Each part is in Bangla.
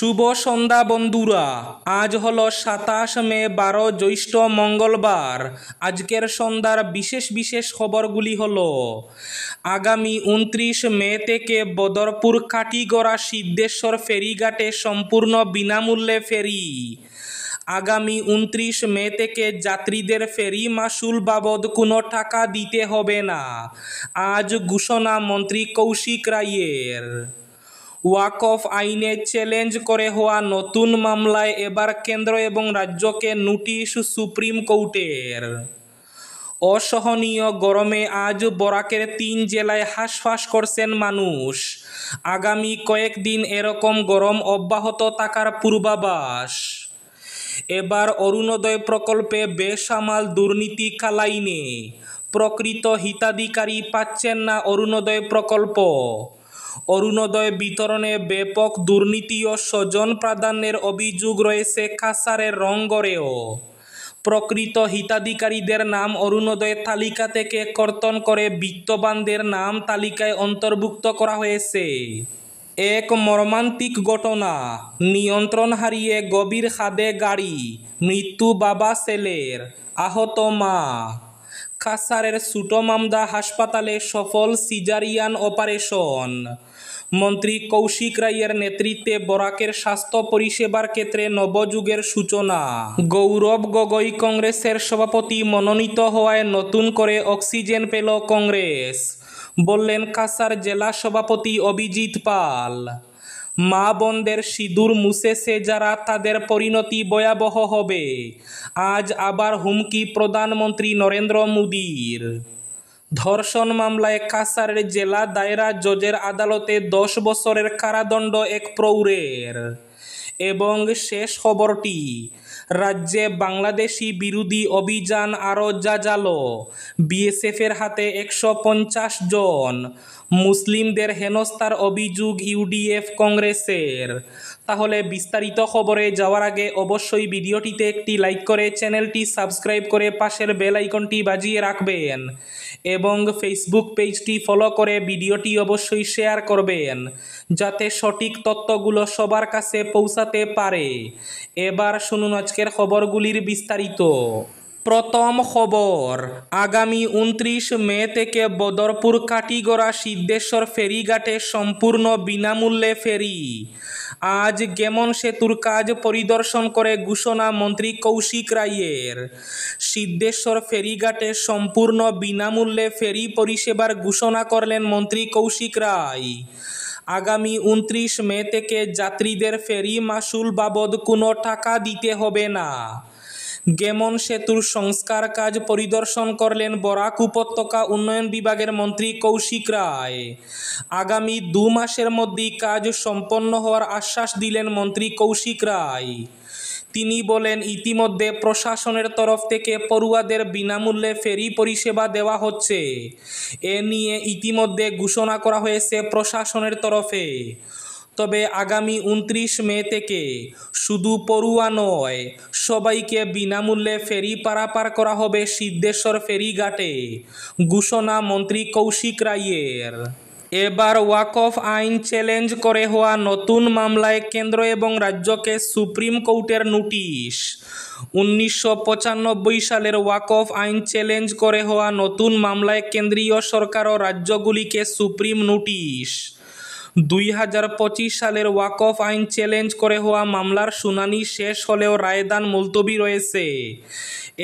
শুভ সন্ধ্যা বন্ধুরা, আজ হলো 27 মে 12 জ্যৈষ্ঠ মঙ্গলবার। আজকের সন্ধ্যার বিশেষ বিশেষ খবরগুলি হলো আগামী 29 মে থেকে বদরপুর কাটিগড়া সিদ্ধেশ্বর ফেরিঘাটে সম্পূর্ণ বিনামূল্যে ফেরি। আগামী 29 মে থেকে যাত্রীদের ফেরি মাসুল বাবদ কোনো টাকা দিতে হবে না, আজ ঘোষণা মন্ত্রী কৌশিক রায়ের। ওয়াকফ আইনে চ্যালেঞ্জ করে হওয়া নতুন মামলায় এবার কেন্দ্র এবং রাজ্যকে নোটিশ সুপ্রিম কোর্টের। অসহনীয় গরমে আজ বরাকের 3 জেলায় হাঁসফাঁস করছেন মানুষ। আগামী কয়েকদিন এরকম গরম অব্যাহত থাকার পূর্বাভাস। এবার অরুণোদয় প্রকল্পে বেসামাল দুর্নীতি কালাইনে, প্রকৃত হিতাধিকারী পাচ্ছেন না অরুণোদয় প্রকল্প। অরুণোদয় বিতরণে ব্যাপক দুর্নীতি ও স্বজন প্রাধান্যের অভিযোগ রয়েছে কাছাড়ের রংগড়েও। প্রকৃত হিতাধিকারীদের নাম অরুণোদয় তালিকা থেকে কর্তন করে বিত্তবানদের নাম তালিকায় অন্তর্ভুক্ত করা হয়েছে। এক মর্মান্তিক ঘটনা, নিয়ন্ত্রণ হারিয়ে গভীর খাদে গাড়ি, মৃত্যু বাবা ছেলের, আহত মা। কাছাড়ের ছোটমামদা হাসপাতালে সফল সিজারিয়ান অপারেশন। মন্ত্রী কৌশিক রায়ের নেতৃত্বে বরাকের স্বাস্থ্য পরিষেবার ক্ষেত্রে নবযুগের সূচনা। গৌরব গগৈ কংগ্রেসের সভাপতি মনোনীত হওয়ায় নতুন করে অক্সিজেন পেল কংগ্রেস, বললেন কাছাড় জেলা সভাপতি অভিজিৎ পাল। মা বোনদের সিঁদুর মুছেছে যারা, তাদের পরিণতি ভয়াবহ হবে, আজ আবার হুমকি প্রধানমন্ত্রী নরেন্দ্র মোদীর। ধর্ষণ মামলায় কাছাড়ের জেলা দায়রা জজের আদালতে 10 বছরের কারাদণ্ড এক প্রৌঢ়ের। এবং শেষ খবরটি, রাজ্যে বাংলাদেশি বিরোধী অভিযান আরও জাঁজালো, বিএসএফের হাতে 150 জন। মুসলিমদের হেনস্থার অভিযোগ ইউডিএফ কংগ্রেসের। তাহলে বিস্তারিত খবরে যাওয়ার আগে অবশ্যই ভিডিওটিতে একটি লাইক করে চ্যানেলটি সাবস্ক্রাইব করে পাশের বেল আইকনটি বাজিয়ে রাখবেন এবং ফেসবুক পেজটি ফলো করে ভিডিওটি অবশ্যই শেয়ার করবেন যাতে সঠিক তথ্যগুলো সবার কাছে পৌঁছাতে পারে। এবার শুনুন আজকের খবরগুলির বিস্তারিত। প্রথম খবর, আগামী 29 মে থেকে বদরপুর কাটিগড়া সিদ্ধেশ্বর ফেরিঘাটে সম্পূর্ণ বিনামূল্যে ফেরি। আজ গেমন সেতুর কাজ পরিদর্শন করে ঘোষণা মন্ত্রী কৌশিক রায়ের। সিদ্ধেশ্বর ফেরিঘাটে সম্পূর্ণ বিনামূল্যে ফেরি পরিষেবার ঘোষণা করলেন মন্ত্রী কৌশিক রায়। আগামী 29 মে থেকে যাত্রীদের ফেরি মাসুল বাবদ কোনো টাকা দিতে হবে না। গেমন সেতুর সংস্কার কাজ পরিদর্শন করলেন বরাক উপত্যকা উন্নয়ন বিভাগের মন্ত্রী কৌশিক রায়। আগামী 2 মাসের মধ্যেই কাজ সম্পন্ন হওয়ার আশ্বাস দিলেন মন্ত্রী কৌশিক রায়। তিনি বলেন, ইতিমধ্যে প্রশাসনের তরফ থেকে পড়ুয়াদের বিনামূল্যে ফেরি পরিষেবা দেওয়া হচ্ছে। এ নিয়ে ইতিমধ্যে ঘোষণা করা হয়েছে প্রশাসনের তরফে। তবে আগামী 29 মে থেকে শুধু পড়ুয়া নয়, সবাইকে বিনামূল্যে ফেরি পারাপার করা হবে সিদ্ধেশ্বর ফেরিঘাটে, ঘোষণা মন্ত্রী কৌশিক রায়ের। এবার ওয়াকফ আইন চ্যালেঞ্জ করে হওয়া নতুন মামলায় কেন্দ্র এবং রাজ্যকে সুপ্রিম কোর্টের নোটিশ। 1995 সালের ওয়াকফ আইন চ্যালেঞ্জ করে হওয়া নতুন মামলায় কেন্দ্রীয় সরকার ও রাজ্যগুলিকে সুপ্রিম নোটিশ। 2025 সালের ওয়াকফ আইন চ্যালেঞ্জ করে হওয়া মামলার শুনানি শেষ হলেও রায়দান মুলতবি রয়েছে।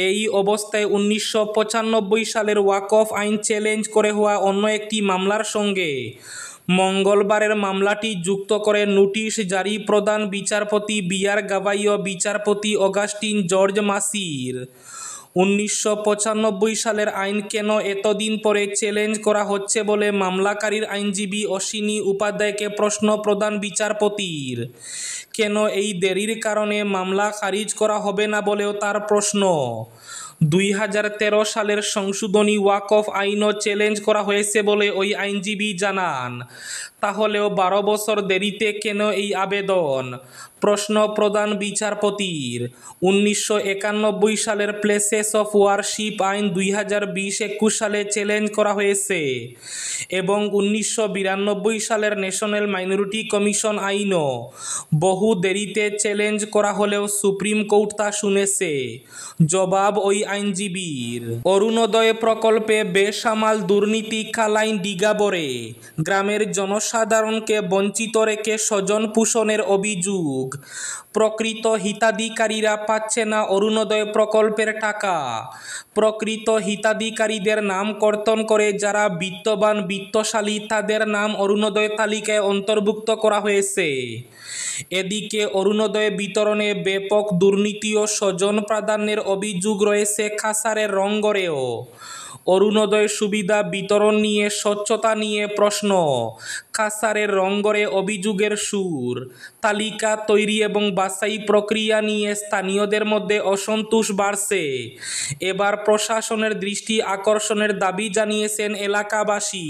এই অবস্থায় 1995 সালের ওয়াকফ আইন চ্যালেঞ্জ করে হওয়া অন্য একটি মামলার সঙ্গে মঙ্গলবারের মামলাটি যুক্ত করে নোটিশ জারি প্রধান বিচারপতি বি.আর. গাভাই ও বিচারপতি অগাস্টিন জর্জ মাসির। 1995 সালের আইন কেন এতদিন পরে চ্যালেঞ্জ করা হচ্ছে বলে মামলাকারীর আইনজীবী অশ্বিনী উপাধ্যায়কে প্রশ্ন প্রধান বিচারপতির। কেন এই দেরির কারণে মামলা খারিজ করা হবে না বলেও তার প্রশ্ন। 2013 সালের সংশোধনী ওয়াকফ আইনও চ্যালেঞ্জ করা হয়েছে বলে ওই আইনজীবী জানান। তাহলেও 12 বছর দেরিতে কেন এই আবেদন? প্রশ্ন প্রধান বিচারপতির। 1991 সালের প্লেসেস অফ ওয়ারশিপ আইন 2020-21 সালে চ্যালেঞ্জ করা হয়েছে এবং 1992 সালের ন্যাশনাল মাইনরিটি কমিশন আইনও বহু দেরিতে চ্যালেঞ্জ করা হলেও সুপ্রিম কোর্ট তা শুনেছে। জবাব ওই আইনজীবীর। অরুণোদয় প্রকল্পে বেসামাল দুর্নীতি কালাইন ডিগাবরে। গ্রামের জনসাধারণকে বঞ্চিত রেখে স্বজন পোষণের অভিযোগ। প্রকৃত হিতাধিকারীরা পাচ্ছে না অরুণোদয় প্রকল্পের টাকা। প্রকৃত হিতাধিকারীদের নাম কর্তন করে যারা বিত্তবান বিত্তশালী তাদের নাম অরুণোদয় তালিকায় অন্তর্ভুক্ত করা হয়েছে। এদিকে অরুণোদয় বিতরণে ব্যাপক দুর্নীতি ও স্বজন প্রাধান্যের অভিযোগ রয়েছে কাছাড়ের রংগড়েও। অরুণোদয় সুবিধা বিতরণ নিয়ে স্বচ্ছতা নিয়ে প্রশ্ন। কাছাড়ের রংগড়ে অভিযোগের সুর। তালিকা তৈরি এবং বাছাই প্রক্রিয়া নিয়ে স্থানীয়দের মধ্যে অসন্তোষ বাড়ছে। এবার প্রশাসনের দৃষ্টি আকর্ষণের দাবি জানিয়েছেন এলাকাবাসী।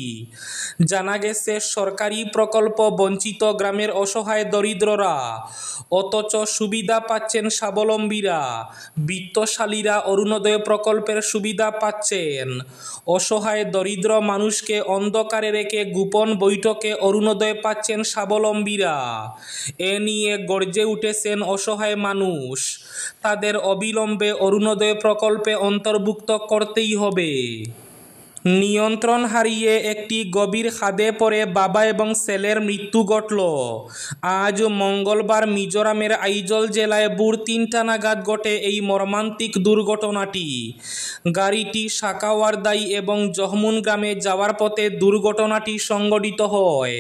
জানা গেছে সরকারি প্রকল্প বঞ্চিত গ্রামের অসহায় দরিদ্ররা, অথচ সুবিধা পাচ্ছেন স্বাবলম্বীরা। বিত্তশালীরা অরুণোদয় প্রকল্পের সুবিধা পাচ্ছেন। অসহায় দরিদ্র মানুষকে অন্ধকারে রেখে গোপন বৈঠকে অরুণোদয় পাচ্ছেন স্বাবলম্বীরা। এ নিয়ে গর্জে উঠেছেন অসহায় মানুষ। তাদের অবিলম্বে অরুণোদয় প্রকল্পে অন্তর্ভুক্ত করতেই হবে। নিয়ন্ত্রণ হারিয়ে একটি গভীর খাদে পড়ে বাবা এবং ছেলের মৃত্যু ঘটল। আজ মঙ্গলবার মিজোরামের আইজল জেলায় ভোর 3টা নাগাদ ঘটে এই মর্মান্তিক দুর্ঘটনাটি। গাড়িটি সাকাওয়ারদাই এবং জহমুন গ্রামে যাওয়ার পথে দুর্ঘটনাটি সংঘটিত হয়।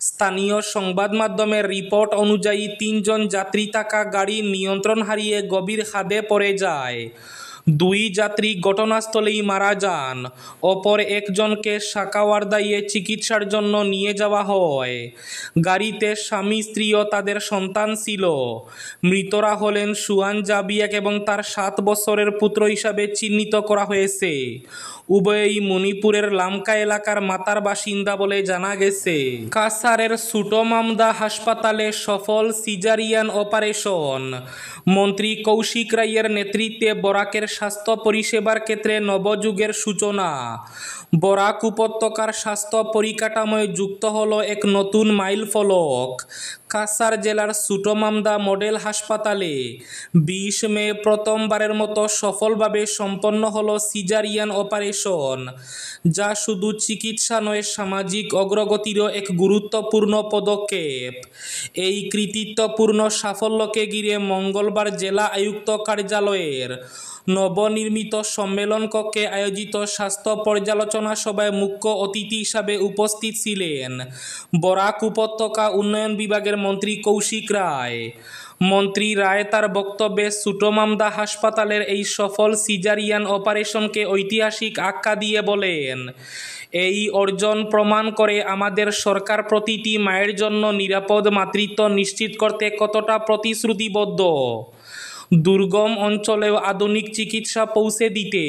স্থানীয় সংবাদ মাধ্যমের রিপোর্ট অনুযায়ী 3 জন যাত্রী থাকা গাড়ি নিয়ন্ত্রণ হারিয়ে গভীর খাদে পড়ে যায়। 2 যাত্রী ঘটনাস্থলেই মারা যান। অপর একজনকে সাকাওয়ারদাইয়ে চিকিৎসার জন্য নিয়ে যাওয়া হয়। গাড়িতে স্বামী স্ত্রী ও তাদের সন্তান ছিল। মৃতরা হলেন সুয়ান জাবিয়াক এবং তার 7 বছরের পুত্র হিসাবে চিহ্নিত করা হয়েছে। উভয়ই মণিপুরের লামকা এলাকার মাতার বাসিন্দা বলে জানা গেছে। কাছাড়ের সুটোমামদা হাসপাতালে সফল সিজারিয়ান অপারেশন। মন্ত্রী কৌশিক রায়ের নেতৃত্বে বরাকের স্বাস্থ্য পরিষেবার ক্ষেত্রে নবযুগের সূচনা। বরাক উপত্যকার স্বাস্থ্য পরিকাঠামোয় যুক্ত হল এক নতুন মাইল ফলক। কাছাড় জেলার সুটোমামদা মডেল হাসপাতালে 20 মে প্রথমবারের মতো সফলভাবে সম্পন্ন হল সিজারিয়ান অপারেশন, যা শুধু চিকিৎসা নয় সামাজিক অগ্রগতিরও এক গুরুত্বপূর্ণ পদক্ষেপ। এই কৃতিত্বপূর্ণ সাফল্যকে ঘিরে মঙ্গলবার জেলা আয়ুক্ত কার্যালয়ের নবনির্মিত সম্মেলন কক্ষে আয়োজিত স্বাস্থ্য পর্যালোচনা সভায় মুখ্য অতিথি হিসাবে উপস্থিত ছিলেন বরাক উপত্যকা উন্নয়ন বিভাগের মন্ত্রী কৌশিক রায়। মন্ত্রী রায় তার বক্তব্যে সুটোমামদা হাসপাতালের এই সফল সিজারিয়ান অপারেশনকে ঐতিহাসিক আখ্যা দিয়ে বলেন, এই অর্জন প্রমাণ করে আমাদের সরকার প্রতিটি মায়ের জন্য নিরাপদ মাতৃত্ব নিশ্চিত করতে কতটা প্রতিশ্রুতিবদ্ধ। দুর্গম অঞ্চলেও আধুনিক চিকিৎসা পৌঁছে দিতে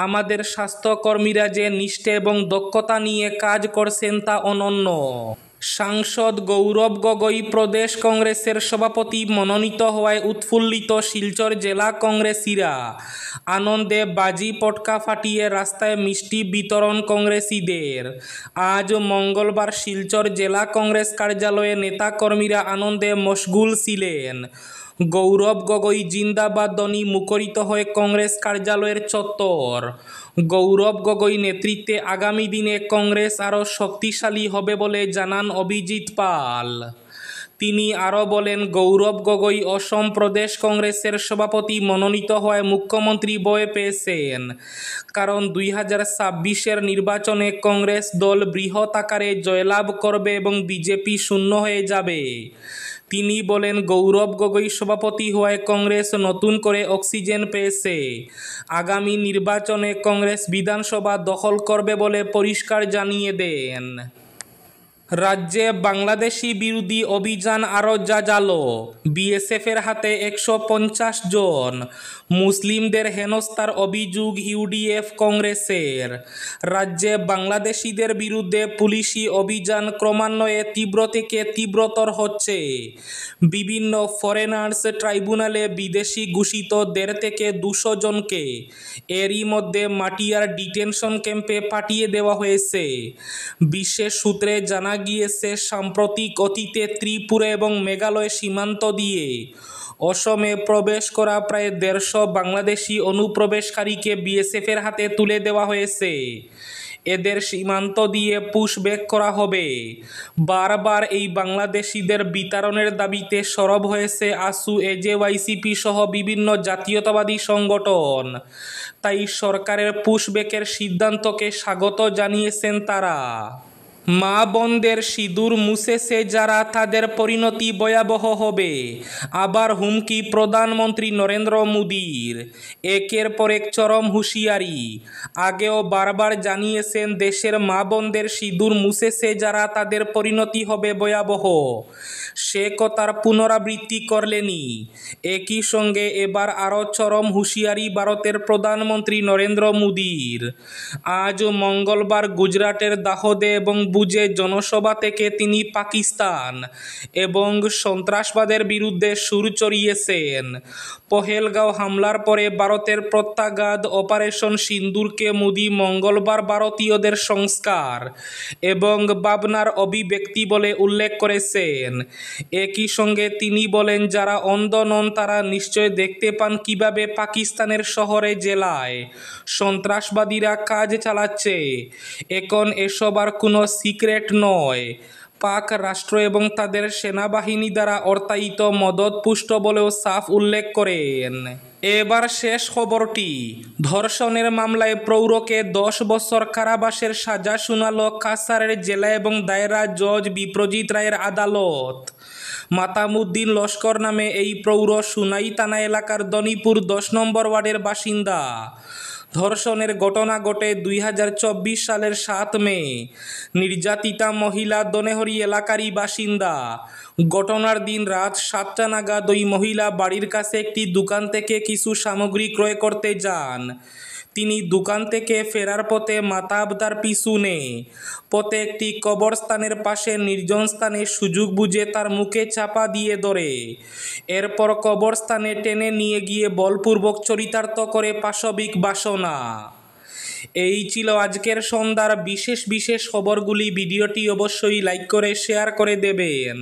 আমাদের স্বাস্থ্যকর্মীরা যে নিষ্ঠা এবং দক্ষতা নিয়ে কাজ করছেন তা অনন্য। সাংসদ গৌরব গগৈ প্রদেশ কংগ্রেসের সভাপতি মনোনীত হওয়ায় উৎফুল্লিত শিলচর জেলা কংগ্রেসীরা। আনন্দে বাজি পটকা ফাটিয়ে রাস্তায় মিষ্টি বিতরণ কংগ্রেসীদের। আজ মঙ্গলবার শিলচর জেলা কংগ্রেস কার্যালয়ে নেতাকর্মীরা আনন্দে মশগুল ছিলেন। গৌরব গগৈ জিন্দাবাদ ধ্বনি মুখরিত হয়ে কংগ্রেস কার্যালয়ের চত্বর। গৌরব গগৈ নেতৃত্বে আগামী দিনে কংগ্রেস আরও শক্তিশালী হবে বলে জানান অভিজিৎ পাল। তিনি আরও বলেন, গৌরব গগৈ অসম প্রদেশ কংগ্রেসের সভাপতি মনোনীত হওয়ায় মুখ্যমন্ত্রী ভয় পেয়েছেন, কারণ 2026-এর নির্বাচনে কংগ্রেস দল বৃহৎ আকারে জয়লাভ করবে এবং বিজেপি শূন্য হয়ে যাবে। তিনি বলেন, গৌরব গগৈ সভাপতি হওয়ায় কংগ্রেস নতুন করে অক্সিজেন পেয়েছে। আগামী নির্বাচনে কংগ্রেস বিধানসভা দখল করবে বলে পরিষ্কার জানিয়ে দেন। রাজ্যে বাংলাদেশি বিরোধী অভিযান আরও জাজালো। বিএসএফের হাতে 150 জন। মুসলিমদের হেনস্থার অভিযোগ ইউডিএফ কংগ্রেসের। রাজ্যে বাংলাদেশিদের বিরুদ্ধে পুলিশি অভিযান ক্রমান্বয়ে তীব্র থেকে তীব্রতর হচ্ছে। বিভিন্ন ফরেনার্স ট্রাইব্যুনালে বিদেশি ঘোষিত 1.5 থেকে 200 জনকে এরই মধ্যে মাটিয়ার ডিটেনশন ক্যাম্পে পাঠিয়ে দেওয়া হয়েছে। বিশেষ সূত্রে জানা গিয়েছে, সাম্প্রতিক অতীতে ত্রিপুরা এবং মেঘালয় সীমান্ত দিয়ে অসমে প্রবেশ করা প্রায় 150 বাংলাদেশি অনুপ্রবেশকারীকে বিএসএফের হাতে তুলে দেওয়া হয়েছে। এদের সীমান্ত দিয়ে পুশব্যাক করা হবে। বারবার এই বাংলাদেশিদের বিতরণের দাবিতে সরব হয়েছে আসু, এজেওয়াইসিপি সহ বিভিন্ন জাতীয়তাবাদী সংগঠন। তাই সরকারের পুশব্যাকের সিদ্ধান্তকে স্বাগত জানিয়েছেন তারা। মা বোনদের সিঁদুর মুছেছে যারা, তাদের পরিণতি ভয়াবহ হবে। আবার হুমকি প্রধানমন্ত্রী নরেন্দ্র মোদীর। একের পর এক চরম হুঁশিয়ারি। আগেও বারবার জানিয়েছেন, দেশের মা বোনদের সিঁদুর মুছেছে যারা, তাদের পরিণতি হবে ভয়াবহ। সে কথার পুনরাবৃত্তি করলেনই। একই সঙ্গে এবার আরও চরম হুঁশিয়ারি ভারতের প্রধানমন্ত্রী নরেন্দ্র মোদীর। আজ মঙ্গলবার গুজরাটের দাহোদে এবং বুজে জনসভা থেকে তিনি পাকিস্তান এবং সন্ত্রাসবাদের বিরুদ্ধে সুর চড়িয়েছেন। পহেলগাঁও হামলার পরে ভারতের প্রত্যাঘাত অপারেশন সিন্দুরকে মোদী মঙ্গলবার ভারতীয়দের সংস্কার এবং ভাবনার অভিব্যক্তি বলে উল্লেখ করেছেন। একই সঙ্গে তিনি বলেন, যারা অন্ধ নন তারা নিশ্চয় দেখতে পান কিভাবে পাকিস্তানের শহরে জেলায় সন্ত্রাসবাদীরা কাজ চালাচ্ছে। এখন এসব আর কোনো সিক্রেট নয়। পাক রাষ্ট্র এবং তাদের সেনাবাহিনী দ্বারা অর্থায়িত মদতপুষ্ট বলেও সাফ উল্লেখ করেন। এবার শেষ খবরটি। ধর্ষণের মামলায় প্রৌঢ়কে 10 বছর কারাবাসের সাজা শুনালো কাছাড়ের জেলা এবং দায়রা জজ বিপ্রজিৎ রায়ের আদালত। মাতামুদ্দিন লস্কর নামে এই প্রৌঢ় সুনাই থানা এলাকার দনিপুর 10 নম্বর ওয়ার্ডের বাসিন্দা। ধর্ষণের ঘটনা ঘটে 2024 সালের 7 মে। নির্যাতিতা মহিলা দনেহরি এলাকারই বাসিন্দা। ঘটনার দিন রাত 7টা নাগাদ ওই মহিলা বাড়ির কাছে একটি দোকান থেকে কিছু সামগ্রী ক্রয় করতে যান। তিনি দোকান থেকে ফেরার পথে মাতাব তার পিছনে পথে একটি কবরস্থানের পাশে নির্জন স্থানে সুযোগ বুঝে তার মুখে চাপা দিয়ে ধরে। এরপর কবরস্থানে টেনে নিয়ে গিয়ে বলপূর্বক চরিতার্থ করে পাশবিক বাসনা। এই ছিল আজকের সন্ধ্যার বিশেষ খবরগুলি। ভিডিওটি অবশ্যই লাইক করে শেয়ার করে দেবেন।